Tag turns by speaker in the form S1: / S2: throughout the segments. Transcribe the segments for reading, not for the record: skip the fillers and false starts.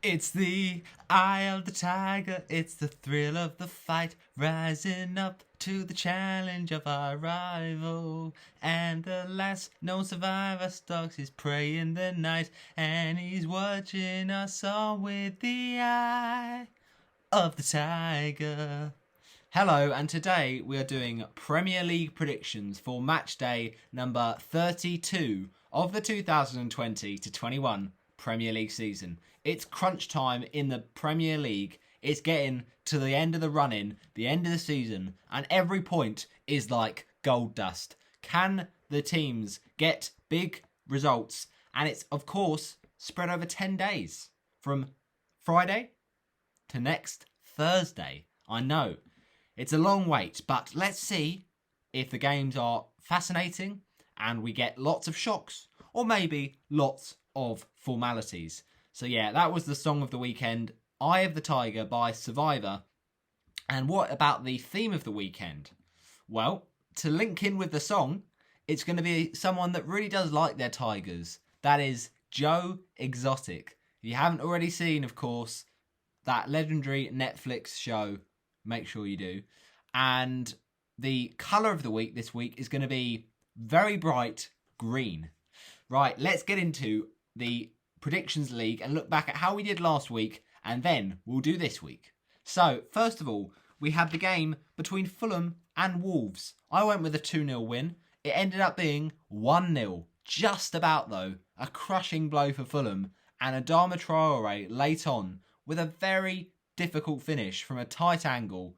S1: It's the eye of the tiger, it's the thrill of the fight, rising up to the challenge of our rival. And the last known survivor stalks his prey in the night, and he's watching us all with the eye of the tiger. Hello, and today we are doing Premier League predictions for match day number 32 of the 2020 to 21 Premier League season. It's crunch time in the Premier League. It's getting to the end of the run-in, the end of the season, and every point is like gold dust. Can the teams get big results? And it's, of course, spread over 10 days from Friday to next Thursday. I know. It's a long wait, but let's see if the games are fascinating and we get lots of shocks or maybe lots of formalities. So yeah, that was the song of the weekend, Eye of the Tiger by Survivor. And what about the theme of the weekend? Well, to link in with the song, it's going to be someone that really does like their tigers. That is Joe Exotic. If you haven't already seen, of course, that legendary Netflix show, make sure you do. And the colour of the week this week is going to be very bright green. Right, let's get into the Predictions League and look back at how we did last week, and then we'll do this week. So, first of all, we have the game between Fulham and Wolves. I went with a 2-0 win. It ended up being 1-0. Just about, though. A crushing blow for Fulham, and Adama Traore late on with a very difficult finish from a tight angle.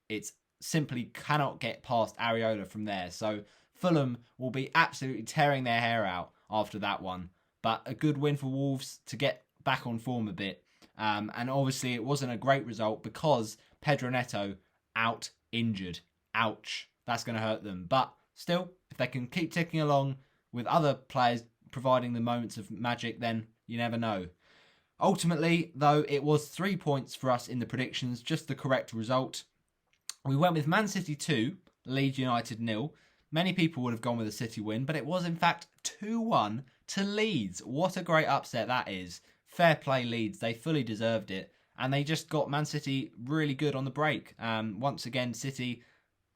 S1: It simply cannot get past Areola from there. So Fulham will be absolutely tearing their hair out after that one. But a good win for Wolves to get back on form a bit. And obviously it wasn't a great result because Pedro Neto out injured. Ouch. That's going to hurt them. But still, if they can keep ticking along with other players providing the moments of magic, then you never know. Ultimately, though, it was 3 points for us in the predictions, just the correct result. We went with Man City 2, Leeds United 0. Many people would have gone with a City win, but it was in fact 2-1 to Leeds. What a great upset that is. Fair play Leeds, they fully deserved it. And they just got Man City really good on the break. Once again, City,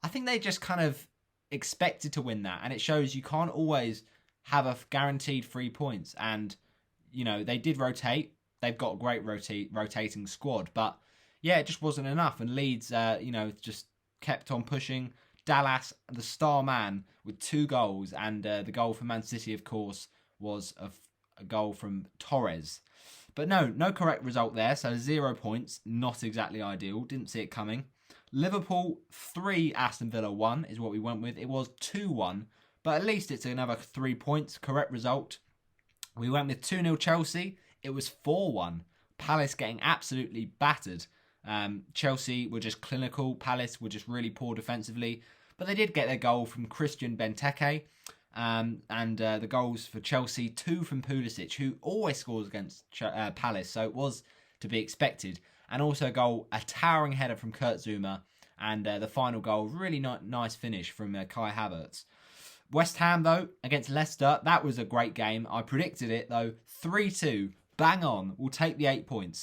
S1: I think they just kind of expected to win that. And it shows you can't always have a guaranteed 3 points. And, you know, they did rotate. They've got a great rotating squad. But, yeah, it just wasn't enough. And Leeds, just kept on pushing. Dallas, the star man, with 2 goals. And the goal for Man City, of course, was a goal from Torres. But no correct result there. So 0 points. Not exactly ideal. Didn't see it coming. Liverpool 3, Aston Villa 1 is what we went with. It was 2-1. But at least it's another 3 points. Correct result. We went with 2-0 Chelsea. It was 4-1. Palace getting absolutely battered. Chelsea were just clinical. Palace were just really poor defensively. But they did get their goal from Christian Benteke. And the goals for Chelsea, 2 from Pulisic, who always scores against Palace. So it was to be expected. And also a towering header from Kurt Zouma. And the final goal, really nice finish from Kai Havertz. West Ham, though, against Leicester, that was a great game. I predicted it, though. 3-2, bang on. We'll take the 8 points.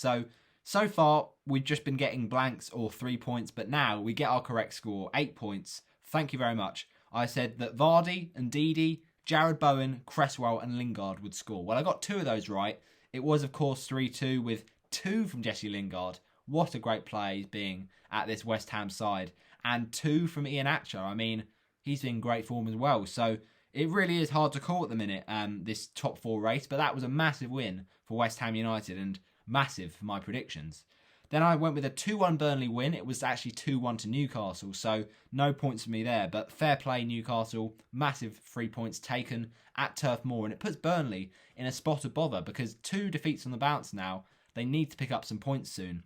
S1: So far, we've just been getting blanks or 3 points, but now we get our correct score, 8 points. Thank you very much. I said that Vardy and Didi, Jared Bowen, Cresswell and Lingard would score. Well, I got 2 of those right. It was, of course, 3-2 with 2 from Jesse Lingard. What a great play he's being at this West Ham side. And 2 from Ian Atcher. I mean, he's in great form as well. So it really is hard to call at the minute, this top 4 race. But that was a massive win for West Ham United and massive for my predictions. Then I went with a 2-1 Burnley win. It was actually 2-1 to Newcastle, so no points for me there. But fair play, Newcastle. Massive 3 points taken at Turf Moor. And it puts Burnley in a spot of bother because 2 defeats on the bounce now. They need to pick up some points soon.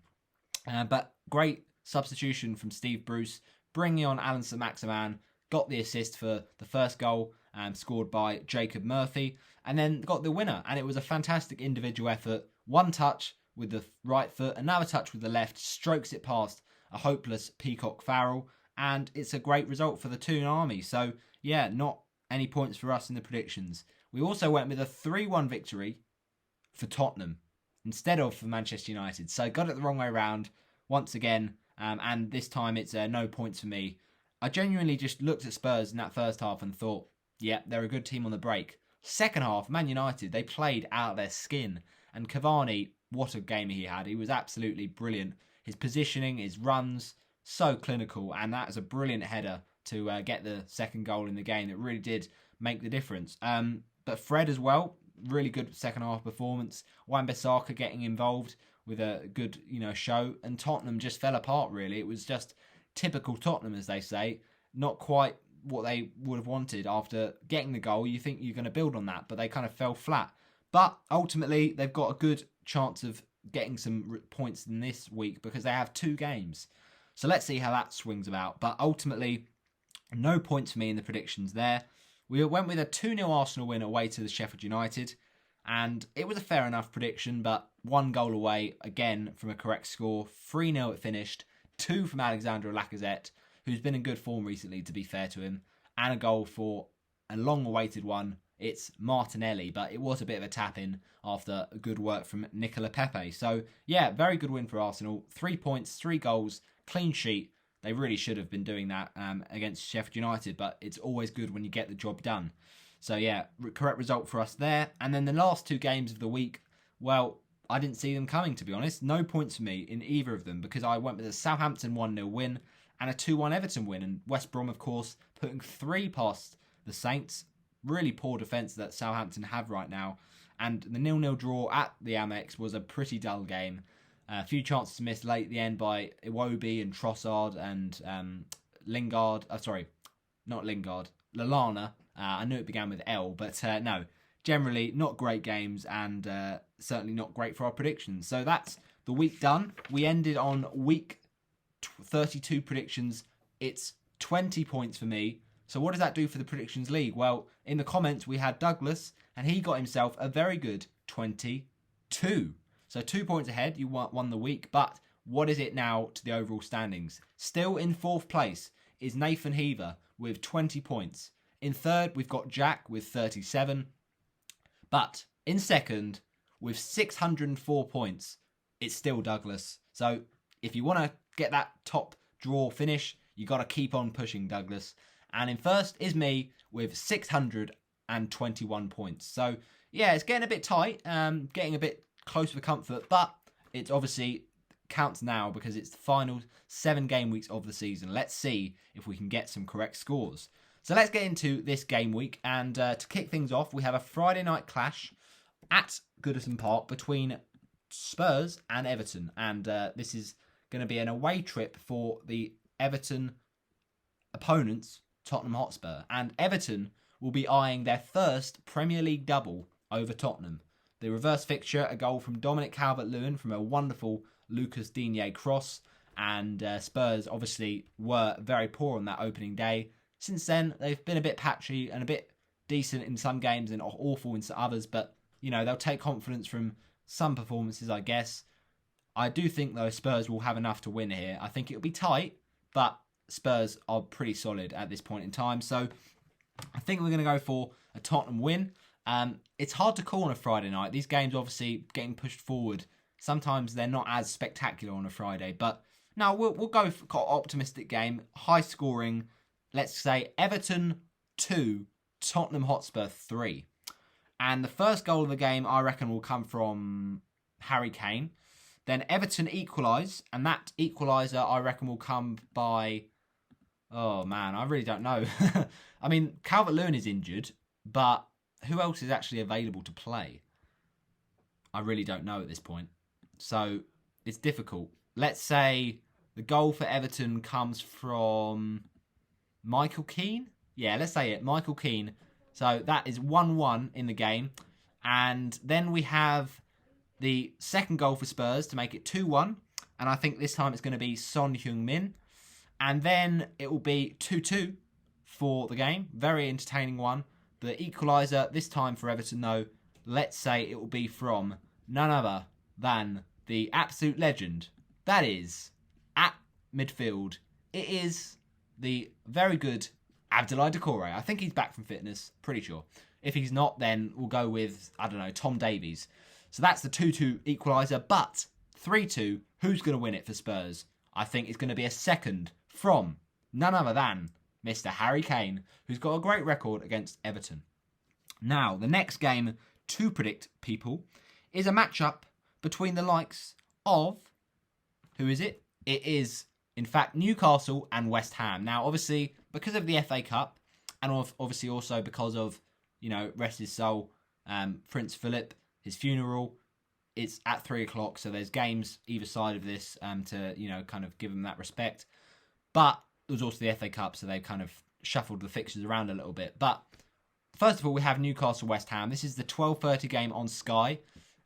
S1: But great substitution from Steve Bruce, bringing on Alan Saint-Maximin. Got the assist for the first goal, scored by Jacob Murphy. And then got the winner. And it was a fantastic individual effort. 1 touch with the right foot, another touch with the left, strokes it past a hopeless Peacock Farrell, and it's a great result for the Toon Army. So, yeah, not any points for us in the predictions. We also went with a 3-1 victory for Tottenham. instead of for Manchester United. So got it the wrong way around once again, and this time it's no points for me. I genuinely just looked at Spurs in that first half and thought, yeah, they're a good team on the break. Second half, Man United, they played out of their skin. And Cavani, what a game he had. He was absolutely brilliant. His positioning, his runs, so clinical. And that was a brilliant header to get the second goal in the game. That really did make the difference. But Fred as well, really good second half performance. Wan-Bissaka getting involved with a good, show. And Tottenham just fell apart, really. It was just typical Tottenham, as they say. Not quite what they would have wanted after getting the goal. You think you're going to build on that, but they kind of fell flat. But ultimately, they've got a good chance of getting some points in this week because they have 2 games. So let's see how that swings about. But ultimately, no points for me in the predictions there. We went with a 2-0 Arsenal win away to the Sheffield United. And it was a fair enough prediction, but 1 goal away, again, from a correct score. 3-0 it finished. 2 from Alexander Lacazette, who's been in good form recently, to be fair to him. And a goal for a long-awaited one. It's Martinelli, but it was a bit of a tap-in after good work from Nicola Pepe. So, yeah, very good win for Arsenal. 3 points, 3 goals, clean sheet. They really should have been doing that against Sheffield United, but it's always good when you get the job done. So, yeah, correct result for us there. And then the last 2 games of the week, well, I didn't see them coming, to be honest. No points for me in either of them because I went with a Southampton 1-0 win and a 2-1 Everton win. And West Brom, of course, putting 3 past the Saints. Really poor defence that Southampton have right now. And the 0-0 draw at the Amex was a pretty dull game. A few chances missed late at the end by Iwobi and Trossard and Lingard. Not Lingard. Lallana. I knew it began with L, but no. Generally, not great games and certainly not great for our predictions. So that's the week done. We ended on week 32 predictions. It's 20 points for me. So what does that do for the Predictions League? Well, in the comments, we had Douglas, and he got himself a very good 22. So 2 points ahead, you won the week. But what is it now to the overall standings? Still in 4th place is Nathan Heaver with 20 points. In 3rd, we've got Jack with 37. But in 2nd, with 604 points, it's still Douglas. So if you want to get that top draw finish, you got to keep on pushing, Douglas. And in 1st is me with 621 points. So, yeah, it's getting a bit tight, getting a bit close for comfort. But it obviously counts now because it's the final 7 game weeks of the season. Let's see if we can get some correct scores. So let's get into this game week. And to kick things off, we have a Friday night clash at Goodison Park between Spurs and Everton. And this is going to be an away trip for the Everton opponents, Tottenham Hotspur, and Everton will be eyeing their first Premier League double over Tottenham. The reverse fixture, a goal from Dominic Calvert-Lewin from a wonderful Lucas Digne cross, and Spurs obviously were very poor on that opening day. Since then, they've been a bit patchy and a bit decent in some games and awful in others, but, they'll take confidence from some performances, I guess. I do think, though, Spurs will have enough to win here. I think it'll be tight, but Spurs are pretty solid at this point in time. So I think we're going to go for a Tottenham win. It's hard to call on a Friday night. These games obviously getting pushed forward. Sometimes they're not as spectacular on a Friday. But no, we'll go for an optimistic game. High scoring. Let's say Everton 2, Tottenham Hotspur 3. And the first goal of the game, I reckon, will come from Harry Kane. Then Everton equalise. And that equaliser, I reckon, will come by... Oh, man, I really don't know. I mean, Calvert-Lewin is injured, but who else is actually available to play? I really don't know at this point. So, it's difficult. Let's say the goal for Everton comes from Michael Keane? Yeah, let's say it. Michael Keane. So, that is 1-1 in the game. And then we have the second goal for Spurs to make it 2-1. And I think this time it's going to be Son Heung-min. And then it will be 2-2 for the game. Very entertaining one. The equaliser this time for Everton, though, let's say it will be from none other than the absolute legend. That is, at midfield, it is the very good Abdoulaye Doucouré. I think he's back from fitness, pretty sure. If he's not, then we'll go with, I don't know, Tom Davies. So that's the 2-2 equaliser. But 3-2, who's going to win it for Spurs? I think it's going to be a second from none other than Mr. Harry Kane, who's got a great record against Everton. Now, the next game to predict, people, is a matchup between the likes of... Who is it? It is, in fact, Newcastle and West Ham. Now, obviously, because of the FA Cup, and obviously also because of, rest his soul, Prince Philip, his funeral, it's at 3 o'clock, so there's games either side of this to, kind of give him that respect. But there was also the FA Cup, so they kind of shuffled the fixtures around a little bit. But first of all, we have Newcastle West Ham. This is the 12:30 game on Sky.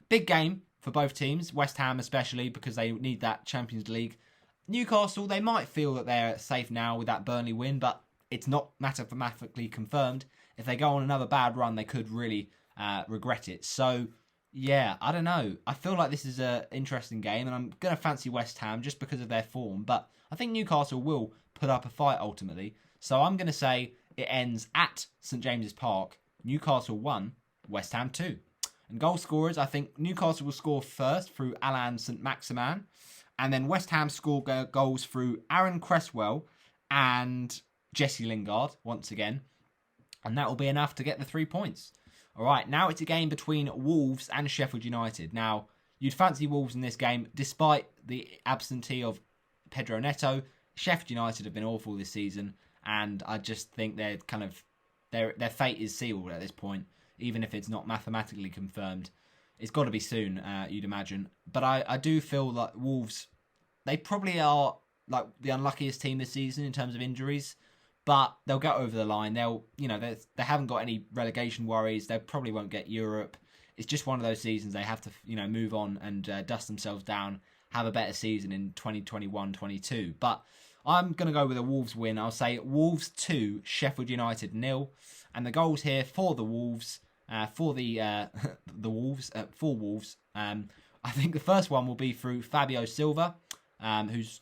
S1: Big game for both teams, West Ham especially, because they need that Champions League. Newcastle, they might feel that they're safe now with that Burnley win, but it's not mathematically confirmed. If they go on another bad run, they could really regret it. So, yeah, I don't know. I feel like this is an interesting game, and I'm going to fancy West Ham just because of their form, but I think Newcastle will put up a fight ultimately. So I'm going to say it ends at St James's Park, Newcastle 1, West Ham 2. And goal scorers, I think Newcastle will score first through Alan St Maximin, and then West Ham score goals through Aaron Cresswell and Jesse Lingard once again. And that will be enough to get the 3 points. All right, now it's a game between Wolves and Sheffield United. Now, you'd fancy Wolves in this game, despite the absentee of Pedro Neto. Sheffield United have been awful this season, and I just think they're kind of their fate is sealed at this point, even if it's not mathematically confirmed. It's got to be soon, you'd imagine. But I do feel like Wolves, they probably are like the unluckiest team this season in terms of injuries. But they'll get over the line. They haven't got any relegation worries. They probably won't get Europe. It's just one of those seasons they have to, move on and dust themselves down, have a better season in 2021-22. But I'm going to go with a Wolves win. I'll say Wolves 2, Sheffield United 0. And the goals here for the Wolves, for Wolves. I think the first one will be through Fabio Silva, who's,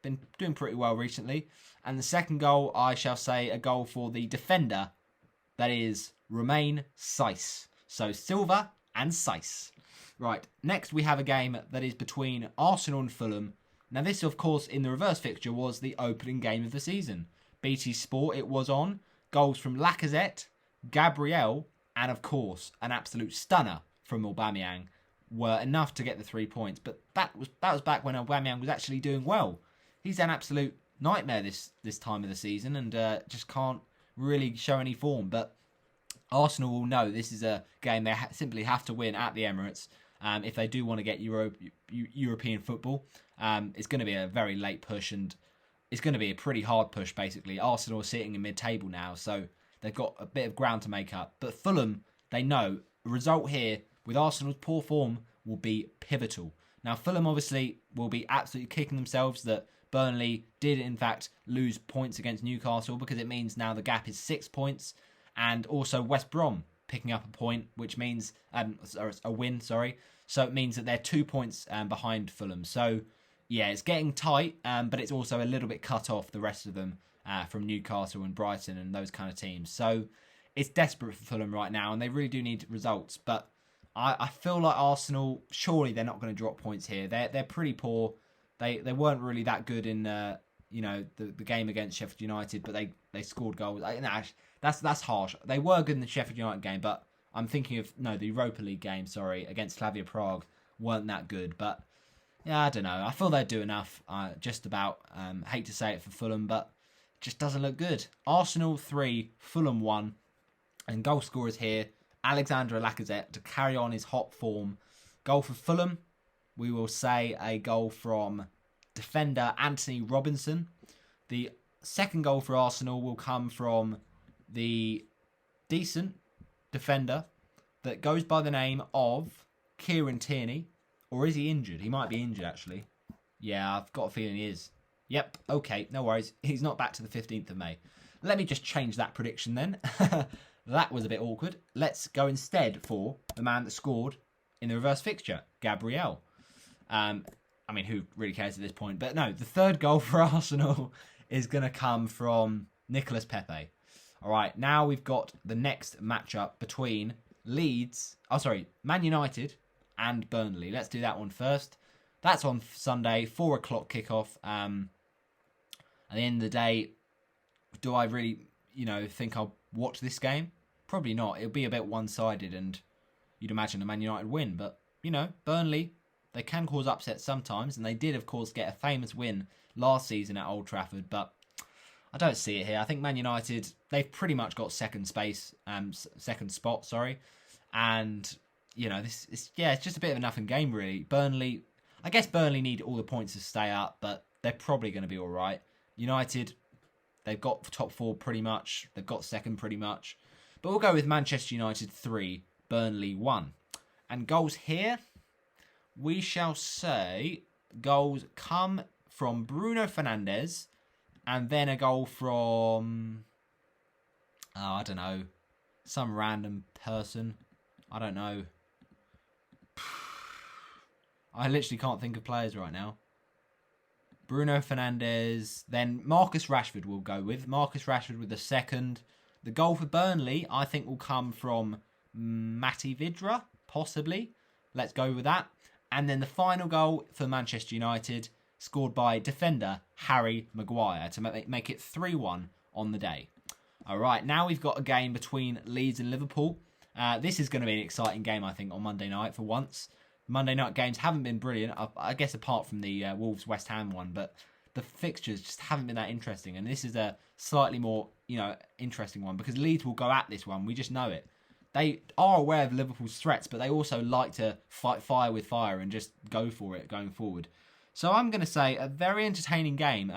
S1: been doing pretty well recently. And the second goal, I shall say, a goal for the defender, that is Romain Saiss. So Silva and Saiss. Right, next we have a game that is between Arsenal and Fulham. Now this, of course, in the reverse fixture was the opening game of the season. BT Sport, it was on. Goals from Lacazette, Gabriel, and of course, an absolute stunner from Aubameyang were enough to get the 3 points. But that was back when Aubameyang was actually doing well. He's an absolute nightmare this time of the season and just can't really show any form. But Arsenal will know this is a game they simply have to win at the Emirates if they do want to get European football. It's going to be a very late push, and it's going to be a pretty hard push, basically. Arsenal are sitting in mid-table now, so they've got a bit of ground to make up. But Fulham, they know a result here with Arsenal's poor form will be pivotal. Now, Fulham obviously will be absolutely kicking themselves that Burnley did, in fact, lose points against Newcastle, because it means now the gap is 6 points. And also West Brom picking up a point, which means a win, sorry. So it means that they're 2 points behind Fulham. So, yeah, it's getting tight, but it's also a little bit cut off the rest of them from Newcastle and Brighton and those kind of teams. So it's desperate for Fulham right now, and they really do need results. But I feel like Arsenal, surely they're not going to drop points here. They're pretty poor. They weren't really that good in the game against Sheffield United, but they scored goals. That's harsh. They were good in the Sheffield United game, but I'm thinking of the Europa League game. Sorry, against Slavia Prague weren't that good. But yeah, I don't know. I feel they do enough. Just about. Hate to say it for Fulham, but it just doesn't look good. Arsenal 3, Fulham 1, and goal scorers here: Alexandre Lacazette to carry on his hot form. Goal for Fulham, we will say a goal from defender Anthony Robinson. The second goal for Arsenal will come from the decent defender that goes by the name of Kieran Tierney. Or is he injured? He might be injured, actually. Yeah, I've got a feeling he is. Yep, okay, no worries. He's not back to the 15th of May. Let me just change that prediction then. That was a bit awkward. Let's go instead for the man that scored in the reverse fixture, Gabriel. I mean, who really cares at this point? But no, the third goal for Arsenal is going to come from Nicolas Pepe. All right, now we've got the next matchup between Man United and Burnley. Let's do that one first. That's on Sunday, 4 o'clock kickoff. At the end of the day, do I really, think I'll watch this game? Probably not. It'll be a bit one-sided, and you'd imagine a Man United win. But, Burnley, they can cause upsets sometimes, and they did, of course, get a famous win last season at Old Trafford, but I don't see it here. I think Man United, they've pretty much got second spot, and it's just a bit of a nothing game really. Burnley, I guess Burnley need all the points to stay up, but they're probably going to be all right. United, they've got top 4 pretty much, they've got second pretty much, but we'll go with Manchester United 3, Burnley 1, and goals here. We shall say goals come from Bruno Fernandes, and then a goal from, I don't know, some random person. I don't know. I literally can't think of players right now. Bruno Fernandes, then Marcus Rashford we'll go with. Marcus Rashford with the second. The goal for Burnley, I think, will come from Matty Vidra, possibly. Let's go with that. And then the final goal for Manchester United, scored by defender Harry Maguire to make it 3-1 on the day. All right, now we've got a game between Leeds and Liverpool. This is going to be an exciting game, I think, on Monday night for once. Monday night games haven't been brilliant, I guess, apart from the Wolves-West Ham one, but the fixtures just haven't been that interesting. And this is a slightly more, interesting one because Leeds will go at this one. We just know it. They are aware of Liverpool's threats, but they also like to fight fire with fire and just go for it going forward. So I'm going to say a very entertaining game.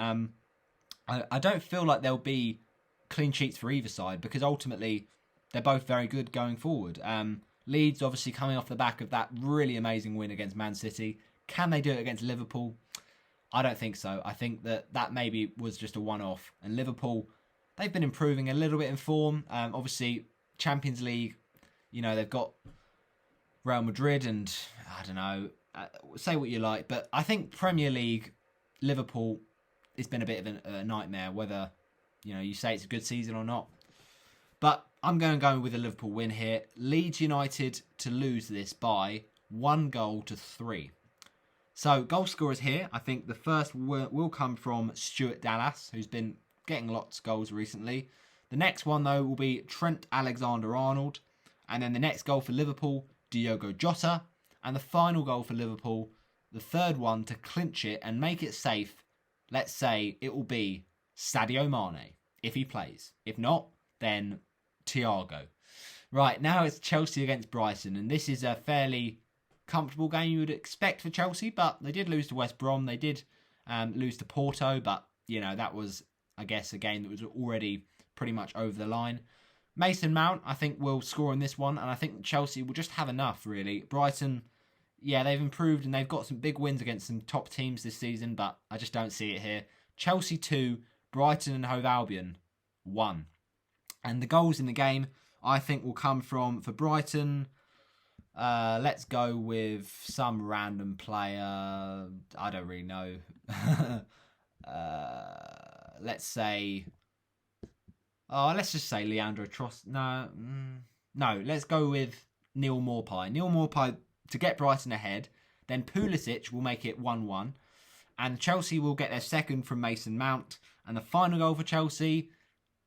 S1: I don't feel like there'll be clean sheets for either side because ultimately they're both very good going forward. Leeds obviously coming off the back of that really amazing win against Man City. Can they do it against Liverpool? I don't think so. I think that maybe was just a one-off. And Liverpool, they've been improving a little bit in form. Obviously, Champions League, they've got Real Madrid and, I don't know, say what you like. But I think Premier League, Liverpool, it's been a bit of a nightmare, whether, you say it's a good season or not. But I'm going to go with a Liverpool win here. Leeds United to lose this by 1-3. So, goal scorers here. I think the first will come from Stuart Dallas, who's been getting lots of goals recently. The next one, though, will be Trent Alexander-Arnold. And then the next goal for Liverpool, Diogo Jota. And the final goal for Liverpool, the third one to clinch it and make it safe, let's say it will be Sadio Mane, if he plays. If not, then Thiago. Right, now it's Chelsea against Brighton, and this is a fairly comfortable game you would expect for Chelsea, but they did lose to West Brom, they did lose to Porto, but, that was, I guess, a game that was already pretty much over the line. Mason Mount, I think, will score in this one, and I think Chelsea will just have enough, really. Brighton, they've improved, and they've got some big wins against some top teams this season, but I just don't see it here. Chelsea 2, Brighton and Hove Albion 1. And the goals in the game, I think, will come from, for Brighton, let's go with some random player. I don't really know. Let's just say Leandro Trossard. No, let's go with Neil Maupay. Neil Maupay to get Brighton ahead. Then Pulisic will make it 1-1. And Chelsea will get their second from Mason Mount. And the final goal for Chelsea,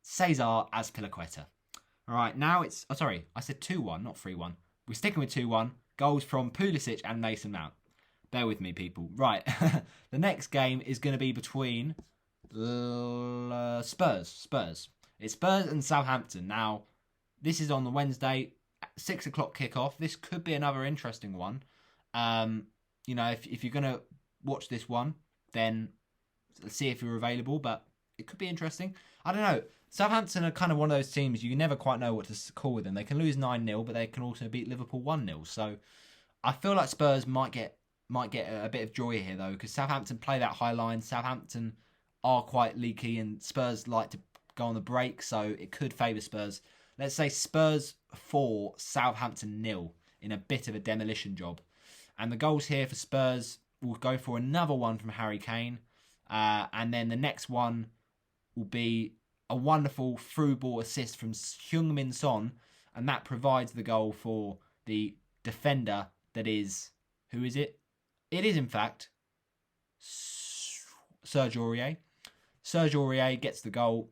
S1: Cesar Azpilicueta. All right, now it's... Oh, sorry, I said 2-1, not 3-1. We're sticking with 2-1. Goals from Pulisic and Mason Mount. Bear with me, people. Right, the next game is going to be between Spurs. It's Spurs and Southampton. Now, this is on the Wednesday, 6 o'clock kickoff. This could be another interesting one. If you're going to watch this one, then see if you're available, but it could be interesting. I don't know. Southampton are kind of one of those teams you never quite know what to call with them. They can lose 9-0, but they can also beat Liverpool 1-0. So I feel like Spurs might get a bit of joy here, though, because Southampton play that high line. Southampton are quite leaky, and Spurs like to go on the break, so it could favour Spurs. Let's say Spurs 4, Southampton 0 in a bit of a demolition job. And the goals here for Spurs will go for another one from Harry Kane. And then the next one will be a wonderful through ball assist from Heung-min Son, and that provides the goal for the defender that is... Who is it? It is, in fact, Serge Aurier. Serge Aurier gets the goal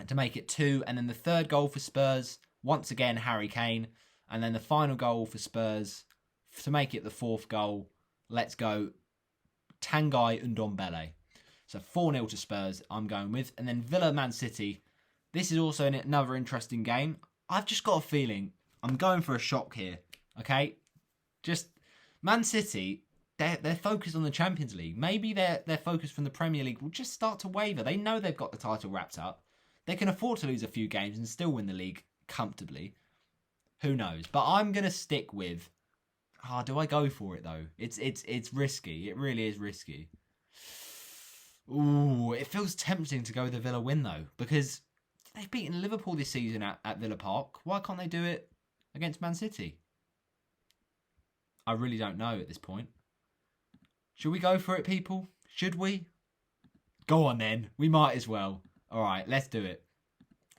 S1: to make it 2. And then the third goal for Spurs, once again, Harry Kane. And then the final goal for Spurs to make it the 4th goal. Let's go, Tanguy Ndombele. So 4-0 to Spurs, I'm going with. And then Villa Man City. This is also another interesting game. I've just got a feeling I'm going for a shock here. Okay? Just Man City, they're focused on the Champions League. Maybe their focus from the Premier League will just start to waver. They know they've got the title wrapped up. They can afford to lose a few games and still win the league comfortably. Who knows? But I'm going to stick with... do I go for it though? It's risky. It really is risky. Ooh, it feels tempting to go with the Villa win though, because they've beaten Liverpool this season at Villa Park. Why can't they do it against Man City? I really don't know at this point. Should we go for it, people? Should we? Go on then. We might as well. All right, let's do it.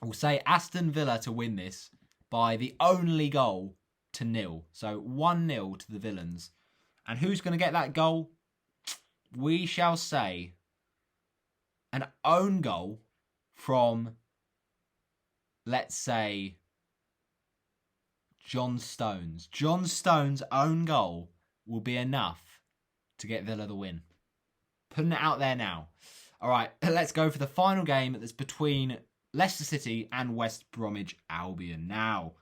S1: We'll say Aston Villa to win this by the only goal to 0. So 1-0 to the Villains. And who's going to get that goal? We shall say an own goal from, let's say, John Stones. John Stones' own goal will be enough to get Villa the win. Putting it out there now. All right, let's go for the final game that's between Leicester City and West Bromwich Albion. Now,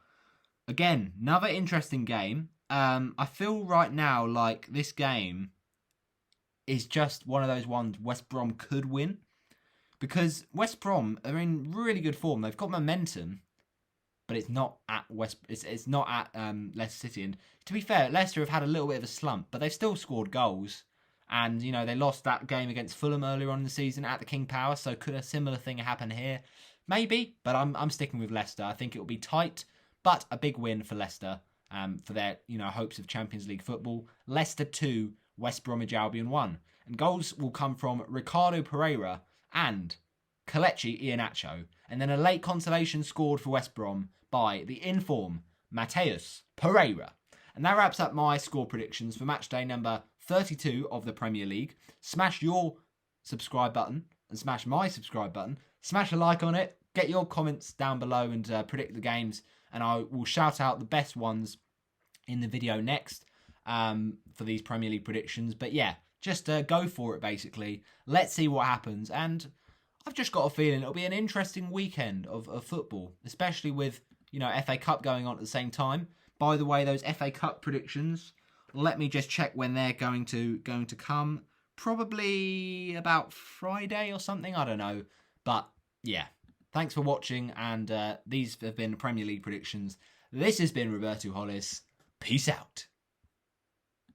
S1: again, another interesting game. I feel right now like this game is just one of those ones West Brom could win, because West Brom are in really good form. They've got momentum, but it's not at It's not at Leicester City. And to be fair, Leicester have had a little bit of a slump, but they've still scored goals. And you know they lost that game against Fulham earlier on in the season at the King Power. So could a similar thing happen here? Maybe, but I'm sticking with Leicester. I think it will be tight, but a big win for Leicester for their hopes of Champions League football. Leicester 2, West Bromwich Albion 1, and goals will come from Ricardo Pereira and Kelechi Iheanacho, and then a late consolation scored for West Brom by the in-form Mateus Pereira. And that wraps up my score predictions for match day number 32 of the Premier League. Smash your subscribe button and smash my subscribe button. Smash a like on it. Get your comments down below and predict the games. And I will shout out the best ones in the video next for these Premier League predictions. But yeah, just go for it basically. Let's see what happens. And I've just got a feeling it'll be an interesting weekend of football, especially with FA Cup going on at the same time. By the way, those FA Cup predictions, let me just check when they're going to come. Probably about Friday or something, I don't know. But yeah, thanks for watching, and these have been Premier League predictions. This has been Roberto Hollis. Peace out.